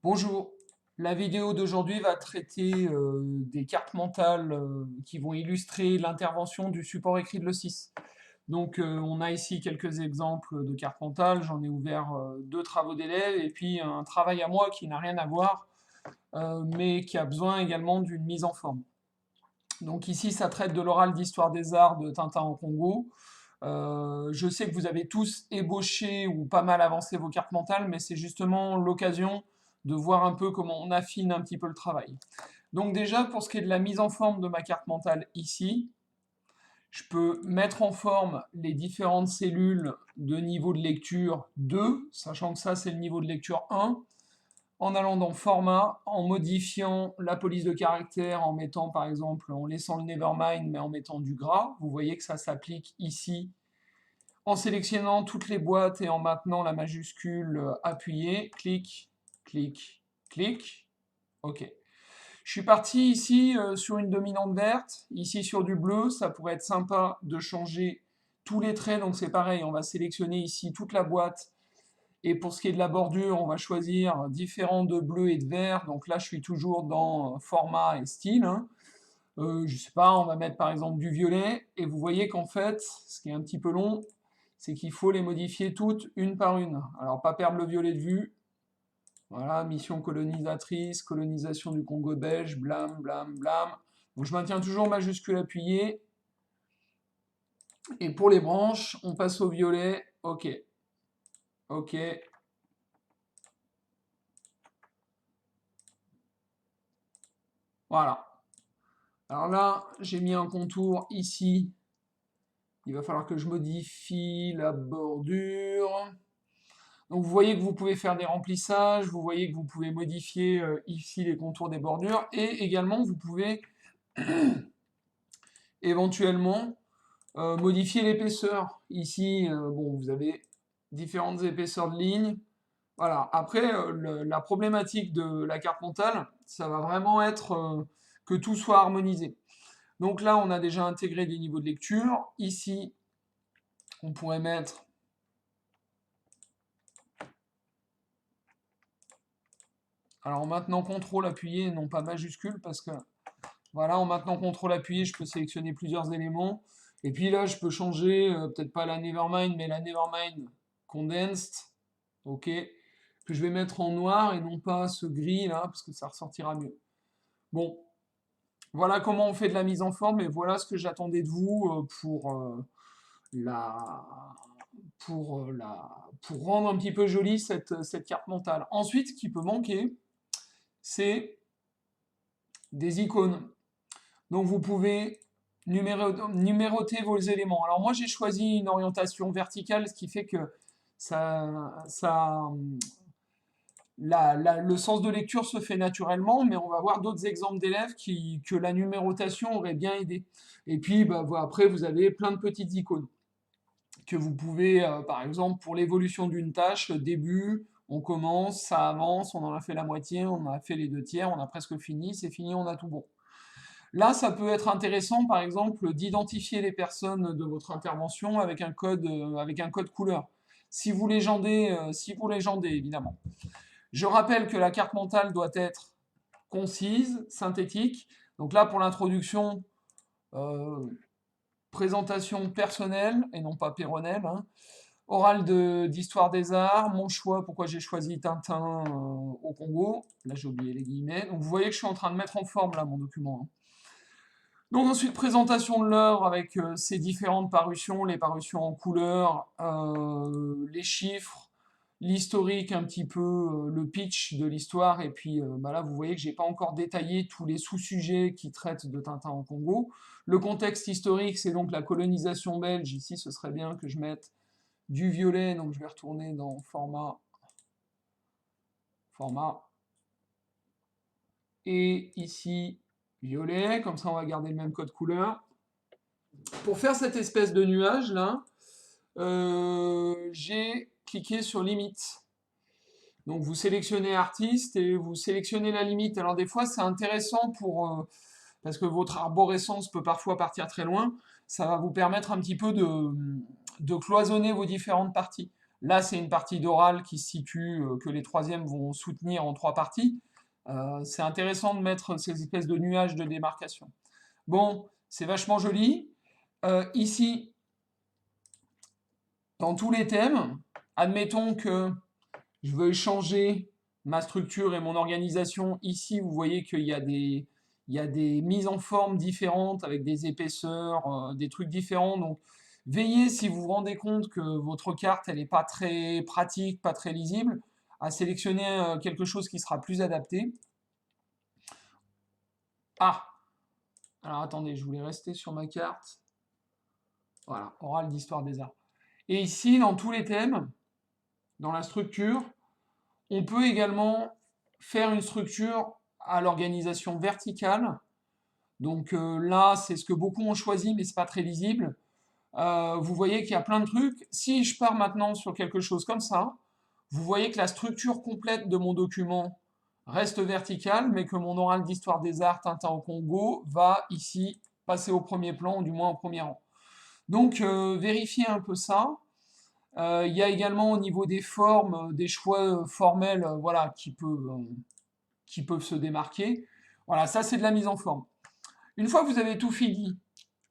Bonjour, la vidéo d'aujourd'hui va traiter des cartes mentales qui vont illustrer l'intervention du support écrit de l'E6. Donc on a ici quelques exemples de cartes mentales, j'en ai ouvert deux travaux d'élèves et puis un travail à moi qui n'a rien à voir, mais qui a besoin également d'une mise en forme. Donc ici ça traite de l'oral d'histoire des arts de Tintin au Congo. Je sais que vous avez tous ébauché ou pas mal avancé vos cartes mentales, mais c'est justement l'occasion de voir un peu comment on affine un petit peu le travail. Donc déjà, pour ce qui est de la mise en forme de ma carte mentale ici, je peux mettre en forme les différentes cellules de niveau de lecture 2, sachant que ça c'est le niveau de lecture 1, en allant dans format, en modifiant la police de caractère, en mettant par exemple, en laissant le nevermind, mais en mettant du gras. Vous voyez que ça s'applique ici en sélectionnant toutes les boîtes et en maintenant la majuscule appuyée, clic, clic, clic, ok. Je suis parti ici sur une dominante verte, ici sur du bleu, ça pourrait être sympa de changer tous les traits, donc c'est pareil, on va sélectionner ici toute la boîte, et pour ce qui est de la bordure, on va choisir différents de bleu et de vert, donc là je suis toujours dans format et style, hein. Je sais pas, on va mettre par exemple du violet, et vous voyez qu'en fait, ce qui est un petit peu long, c'est qu'il faut les modifier toutes une par une. Alors pas perdre le violet de vue. Voilà, mission colonisatrice, colonisation du Congo belge, blam, blam, blam. Donc je maintiens toujours majuscule appuyée. Et pour les branches, on passe au violet. Ok. Ok. Voilà. Alors là, j'ai mis un contour ici. Il va falloir que je modifie la bordure. Donc vous voyez que vous pouvez faire des remplissages, vous voyez que vous pouvez modifier ici les contours des bordures, et également vous pouvez éventuellement modifier l'épaisseur. Ici, bon, vous avez différentes épaisseurs de lignes. Voilà. Après, la problématique de la carte mentale, ça va vraiment être que tout soit harmonisé. Donc là, on a déjà intégré des niveaux de lecture. Ici, on pourrait mettre... Alors maintenant, contrôle appuyé, non pas majuscule, parce que voilà, en maintenant contrôle appuyé, je peux sélectionner plusieurs éléments. Et puis là, je peux changer, peut-être pas la Nevermind, mais la Nevermind Condensed, ok, que je vais mettre en noir et non pas ce gris là, parce que ça ressortira mieux. Bon, voilà comment on fait de la mise en forme, et voilà ce que j'attendais de vous la, pour rendre un petit peu jolie cette carte mentale. Ensuite, ce qui peut manquer, c'est des icônes. Donc vous pouvez numéroter vos éléments. Alors moi j'ai choisi une orientation verticale, ce qui fait que le sens de lecture se fait naturellement, mais on va voir d'autres exemples d'élèves que la numérotation aurait bien aidé. Et puis bah, après vous avez plein de petites icônes que vous pouvez, par exemple pour l'évolution d'une tâche, début, on commence, ça avance, on en a fait la moitié, on en a fait les deux tiers, on a presque fini, c'est fini, on a tout bon. Là, ça peut être intéressant, par exemple, d'identifier les personnes de votre intervention avec un code couleur. Si vous légendez, évidemment. Je rappelle que la carte mentale doit être concise, synthétique. Donc là, pour l'introduction, euh, présentation personnelle et non pas péronnelle, hein. Oral d'histoire des arts, mon choix, pourquoi j'ai choisi Tintin au Congo. Là, j'ai oublié les guillemets. Donc vous voyez que je suis en train de mettre en forme là mon document, hein. Donc ensuite, présentation de l'œuvre avec ses différentes parutions, les parutions en couleur, les chiffres, l'historique un petit peu, le pitch de l'histoire, et puis bah là vous voyez que j'ai pas encore détaillé tous les sous-sujets qui traitent de Tintin en Congo. Le contexte historique, c'est donc la colonisation belge, ici ce serait bien que je mette du violet, donc je vais retourner dans format, et ici violet, comme ça on va garder le même code couleur. Pour faire cette espèce de nuage là, j'ai cliqué sur limite. Donc vous sélectionnez artiste et vous sélectionnez la limite. Alors des fois c'est intéressant parce que votre arborescence peut parfois partir très loin. Ça va vous permettre un petit peu de cloisonner vos différentes parties. Là, c'est une partie d'oral qui se situe, que les troisièmes vont soutenir en 3 parties. C'est intéressant de mettre ces espèces de nuages de démarcation. Bon, c'est vachement joli. Ici, dans tous les thèmes, admettons que je veux changer ma structure et mon organisation. Ici, vous voyez qu'il y a des mises en forme différentes avec des épaisseurs, des trucs différents. Donc, veillez, si vous vous rendez compte que votre carte, elle n'est pas très pratique, pas très lisible, à sélectionner quelque chose qui sera plus adapté. Ah! Alors attendez, je voulais rester sur ma carte. Voilà, oral d'histoire des arts. Et ici, dans tous les thèmes, dans la structure, on peut également faire une structure à l'organisation verticale. Donc là, c'est ce que beaucoup ont choisi, mais c'est pas très lisible. Vous voyez qu'il y a plein de trucs. Si je pars maintenant sur quelque chose comme ça, vous voyez que la structure complète de mon document reste verticale, mais que mon oral d'histoire des arts Tintin au Congo va ici passer au premier plan, ou du moins au premier rang. Donc vérifiez un peu ça. Il y a également au niveau des formes, des choix formels voilà, qui peuvent se démarquer. Voilà, ça c'est de la mise en forme. Une fois que vous avez tout fini,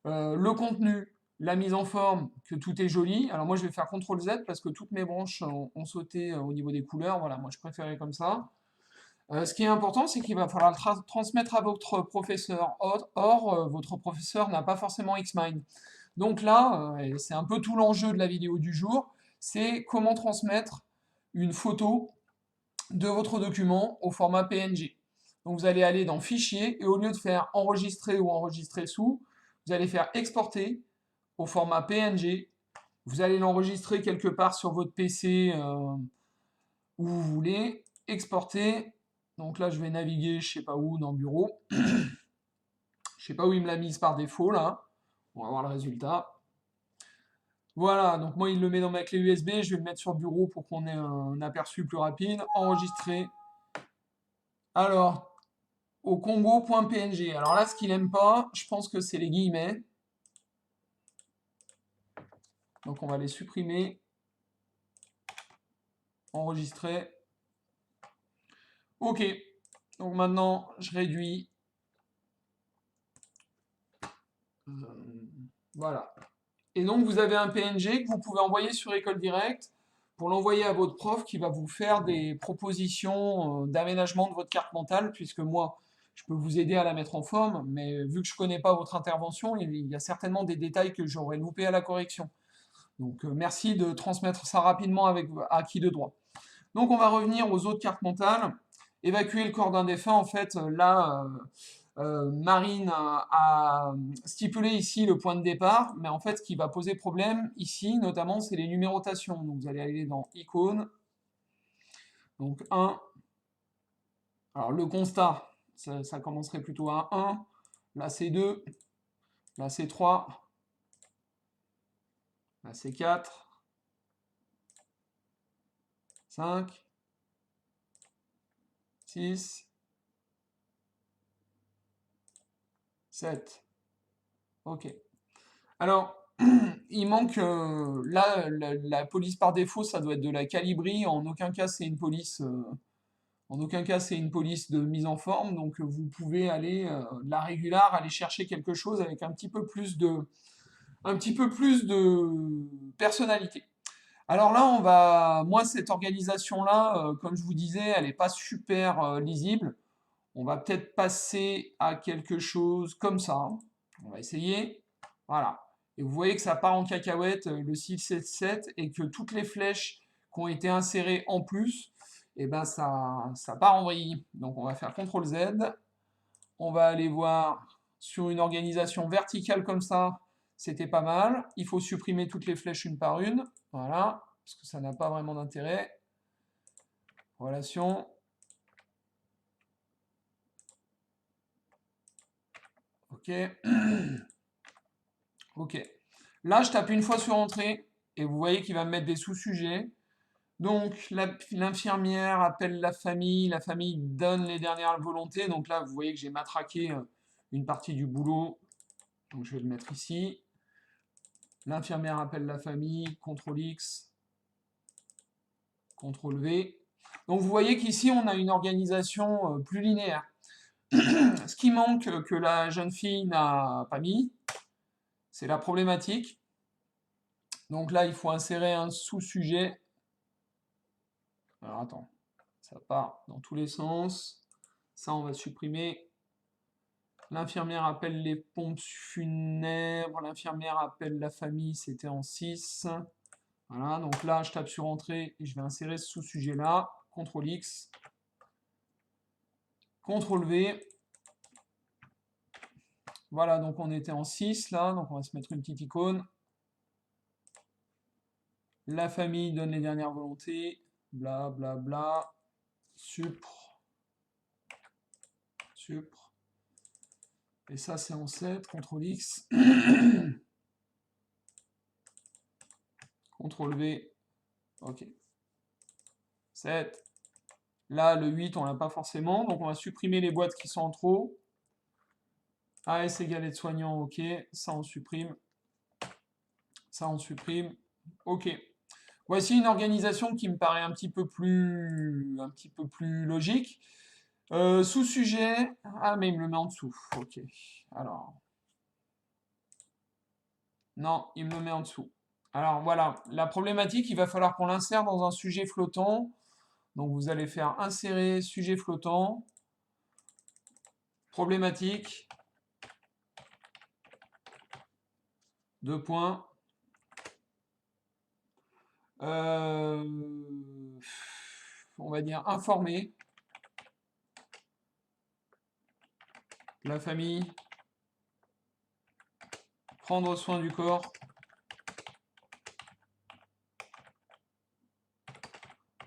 le contenu, la mise en forme, que tout est joli. Alors moi je vais faire CTRL Z parce que toutes mes branches ont sauté au niveau des couleurs. Voilà, moi je préférais comme ça. Ce qui est important, c'est qu'il va falloir le transmettre à votre professeur. Or, votre professeur n'a pas forcément Xmind. Donc là, c'est un peu tout l'enjeu de la vidéo du jour, c'est comment transmettre une photo de votre document au format PNG. Donc vous allez aller dans Fichier, et au lieu de faire Enregistrer ou Enregistrer sous, vous allez faire Exporter au format PNG. Vous allez l'enregistrer quelque part sur votre PC où vous voulez, exporter. Donc là, je vais naviguer, je sais pas où, dans Bureau. Je sais pas où il me l'a mise par défaut, là. On va voir le résultat. Voilà, donc moi il le met dans ma clé USB, je vais le mettre sur Bureau pour qu'on ait un aperçu plus rapide. Enregistrer. Alors, au Congo.png. Alors là, ce qu'il aime pas, je pense que c'est les guillemets. Donc on va les supprimer. Enregistrer. Ok. Donc maintenant, je réduis. Voilà. Et donc vous avez un PNG que vous pouvez envoyer sur École Directe pour l'envoyer à votre prof qui va vous faire des propositions d'aménagement de votre carte mentale, puisque moi, je peux vous aider à la mettre en forme, mais vu que je ne connais pas votre intervention, il y a certainement des détails que j'aurais loupés à la correction. Donc merci de transmettre ça rapidement à qui de droit. Donc on va revenir aux autres cartes mentales. Évacuer le corps d'un défunt, en fait, là, Marine a stipulé ici le point de départ, mais en fait, ce qui va poser problème ici, notamment, c'est les numérotations. Donc vous allez aller dans Icônes. Donc 1. Alors le constat, ça commencerait plutôt à 1. Là c'est 2. Là c'est 3. Là c'est 4. 5. 6. 7. Ok. Alors, il manque là la police par défaut, ça doit être de la calibrie. En aucun cas c'est une police. En aucun cas c'est une police de mise en forme. Donc vous pouvez aller de la régular, aller chercher quelque chose avec un petit peu plus de personnalité. Alors là, moi cette organisation-là, comme je vous disais, elle n'est pas super lisible. On va peut-être passer à quelque chose comme ça. On va essayer. Voilà. Et vous voyez que ça part en cacahuète, le 677, et que toutes les flèches qui ont été insérées en plus, et ben ça part en vrille. Donc on va faire CTRL Z. On va aller voir sur une organisation verticale comme ça, c'était pas mal. Il faut supprimer toutes les flèches une par une. Voilà, parce que ça n'a pas vraiment d'intérêt. Relation. Ok. Ok. Là, je tape une fois sur Entrée, et vous voyez qu'il va me mettre des sous-sujets. Donc, l'infirmière appelle la famille donne les dernières volontés. Donc là, vous voyez que j'ai matraqué une partie du boulot. Donc, je vais le mettre ici. L'infirmière appelle la famille, CTRL X. CTRL V. Donc vous voyez qu'ici, on a une organisation plus linéaire. Ce qui manque que la jeune fille n'a pas mis, c'est la problématique. Donc là, il faut insérer un sous-sujet. Alors attends, ça part dans tous les sens. Ça, on va supprimer. L'infirmière appelle les pompes funèbres. L'infirmière appelle la famille, c'était en 6. Voilà, donc là, je tape sur Entrée et je vais insérer ce sous-sujet-là. CTRL X. CTRL V. Voilà, donc on était en 6 là, donc on va se mettre une petite icône. La famille donne les dernières volontés. Bla bla bla. Supre. Supre. Et ça, c'est en 7. CTRL X. CTRL V. OK. 7. Là, le 8, on l'a pas forcément. Donc, on va supprimer les boîtes qui sont en trop. AS égale aide-soignant, OK. Ça, on supprime. Ça, on supprime. OK. Voici une organisation qui me paraît un petit peu plus logique. Sous-sujet. Ah, mais il me le met en dessous. OK. Alors. Non, il me le met en dessous. Alors, voilà. La problématique, il va falloir qu'on l'insère dans un sujet flottant. Donc, vous allez faire insérer sujet flottant. Problématique. 2 points. On va dire informer la famille, prendre soin du corps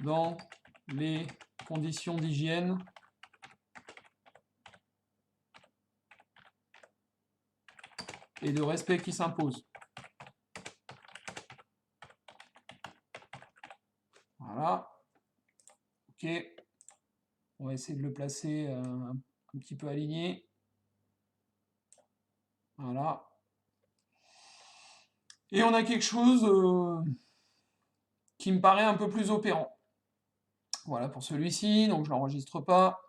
dans les conditions d'hygiène et de respect qui s'imposent. Voilà. OK. On va essayer de le placer un petit peu aligné. Voilà. Et on a quelque chose qui me paraît un peu plus opérant. Voilà pour celui-ci, donc je ne l'enregistre pas.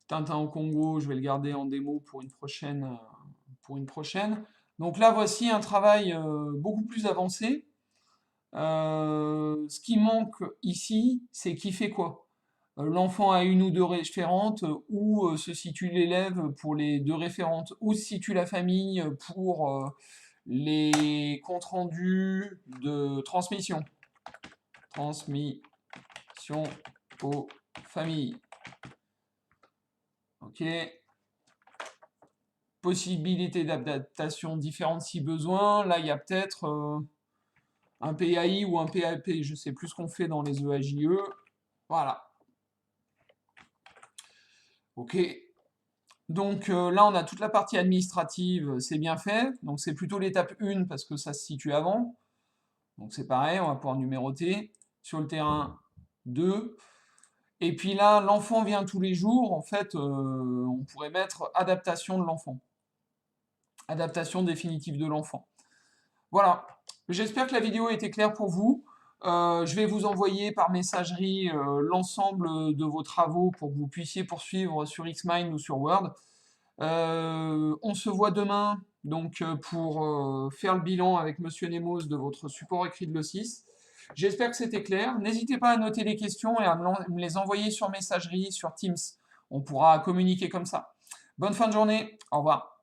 Tintin au Congo, je vais le garder en démo pour une prochaine. Donc là, voici un travail beaucoup plus avancé. Ce qui manque ici, c'est qui fait quoi. L'enfant a une ou deux référentes, où se situe l'élève pour les deux référentes, où se situe la famille pour les comptes rendus de transmission. Transmission aux familles. OK. Possibilité d'adaptation différente si besoin. Là, il y a peut-être un PAI ou un PAP, je ne sais plus ce qu'on fait dans les EAJE. Voilà. OK. Donc là, on a toute la partie administrative, c'est bien fait. Donc c'est plutôt l'étape 1 parce que ça se situe avant. Donc c'est pareil, on va pouvoir numéroter. Sur le terrain, 2. Et puis là, l'enfant vient tous les jours. En fait, on pourrait mettre adaptation de l'enfant. Adaptation définitive de l'enfant. Voilà. J'espère que la vidéo a été claire pour vous. Je vais vous envoyer par messagerie l'ensemble de vos travaux pour que vous puissiez poursuivre sur Xmind ou sur Word. On se voit demain donc, pour faire le bilan avec Monsieur Nemos de votre support écrit de l'E6. J'espère que c'était clair. N'hésitez pas à noter les questions et à me les envoyer sur messagerie, sur Teams. On pourra communiquer comme ça. Bonne fin de journée. Au revoir.